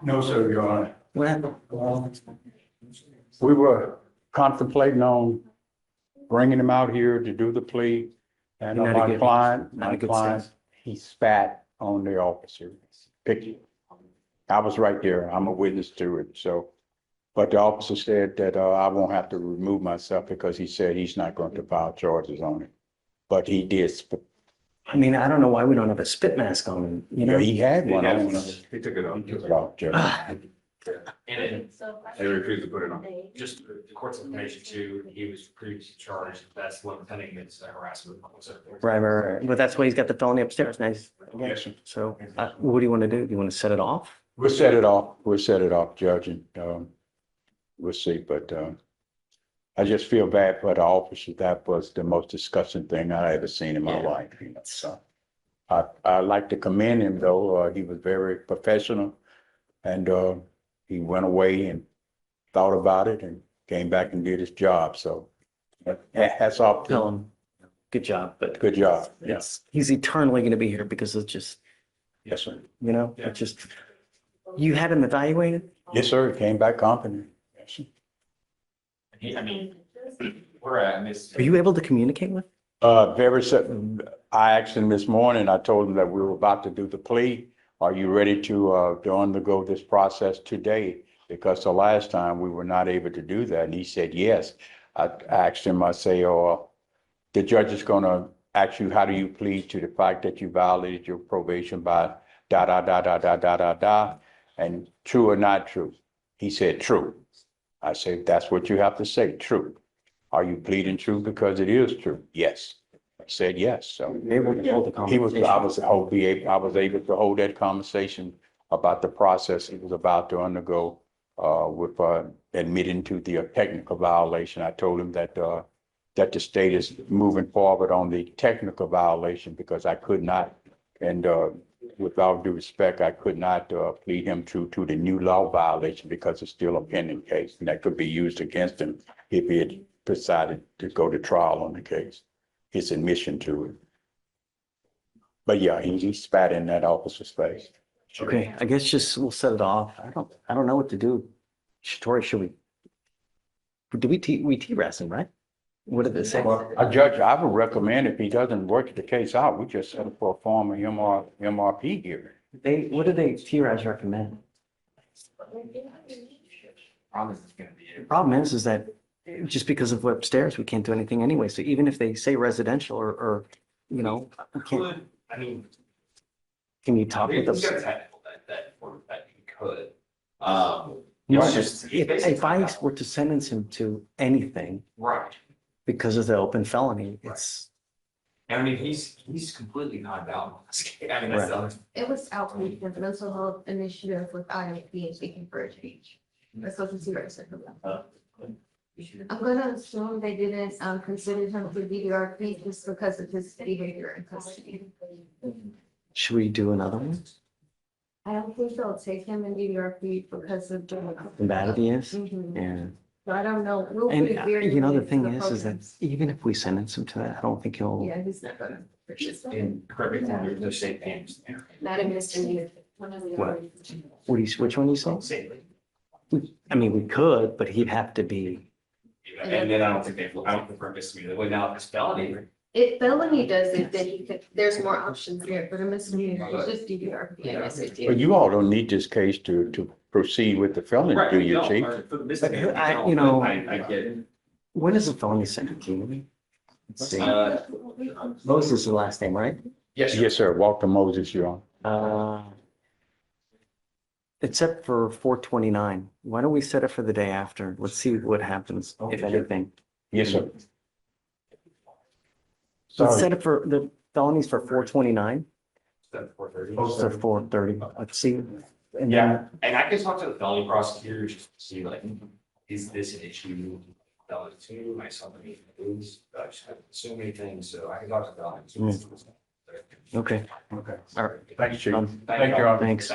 No, sir, Your Honor. What happened? We were contemplating on bringing him out here to do the plea. And Not a my good- client, not a good sense. he spat on the officer. Picky. I was right there. I'm a witness to it, so. But the officer said that I won't have to remove myself because he said he's not going to file charges on it. But he did. I mean, I don't know why we don't have a spit mask on him, you know? He had one on. He took it off. He took it off, Judge. And they refused to put it on. Just the court's information too, he was previously charged, that's what pending against harassment. Right. But that's why he's got the felony upstairs. Nice. Yes, sir. So what do you want to do? Do you want to set it off? We'll set it off, Judge, and we'll see, but I just feel bad for the officer. That was the most disgusting thing I ever seen in my life, you know, so. I like to commend him though. He was very professional and he went away and thought about it and came back and did his job, so. Hats off to Tell him. him, good job, but Good job. it's, he's eternally going to be here because it's just, Yes, sir. you know, it's just, you had him evaluated? Yes, sir. He came back confident. Yes, sir. I mean, we're at this. Are you able to communicate with? I asked him this morning, I told him that we were about to do the plea. Are you ready to undergo this process today? Because the last time we were not able to do that, and he said yes. I asked him, I say, oh, the judge is gonna ask you, how do you plead to the fact that you violated your probation by da, da, da, da, da, da, da, da, and true or not true? He said, true. I said, that's what you have to say, true. Are you pleading true because it is true? Yes. I said yes, so. Able to hold the He was, conversation. I was able to hold that conversation about the process he was about to undergo with admitting to the technical violation. I told him that that the state is moving forward on the technical violation because I could not, and with all due respect, I could not plead him to the new law violation because it's still a pending case and that could be used against him if he had decided to go to trial on the case, his admission to it. But yeah, he spat in that officer's face. Okay, I guess just, we'll set it off. I don't know what to do. Tori, should we? Do we T-RAS him, right? What did they say? Well, a judge, I would recommend if he doesn't work the case out, we just set up for a form of MRP hearing. What did they T-RAS recommend? The problem is that just because of upstairs, we can't do anything anyway. So even if they say residential or you know, we can't, I mean, can you talk with he's them? got a technical that he could. No, It's just, if I were to sentence him to anything right. because of the open felony, it's, And I mean, he's completely not out on this case. I mean, that's the other. It was outreach and mental health initiative with IFB and seeking for a change. That's what the CRS said about. I'm gonna assume they didn't consider him for DDRP just because of his behavior in custody. should we do another one? I don't think they'll take him in DDRP because of the. How bad he is? Mhm. Yeah. So I don't know. We'll And put it very you know, the into thing is that programs. even if we sentence him to that, I don't think he'll, Yeah, he's not gonna. And correct me if I'm wrong, there's state names there. Not a misdemeanor. What? Which one you say? I mean, we could, but he'd have to be, And then I don't think for misdemeanor, well, now if it's felony. If felony does it, then he could, there's more options there, but a misdemeanor, it's just DDRP. and SAT. But you all don't need this case to proceed with the felony, Right, do we you, don't, chief? or for the misdemeanor, I- we don't, you know- but I get it. when is the felony sentencing? Let's see. Uh, Moses is the last name, right? Yes, Yes, sir. Walter Moses, you're on. It's set for 4/29. Why don't we set it for the day after? Let's see what happens, if anything. Yes, sir. Let's Sorry. set it for, the felonies for 4/29, That's 4:30. so 4/30. Let's see. And Yeah, then, and I can talk to the felony prosecutor just to see like, is this an issue? Felony two, my son, I mean, lose, I just have so many things, so I can talk to the felony. okay, Okay. all right. Thanks, chief. Um, Thank you, Your Honor. Thanks.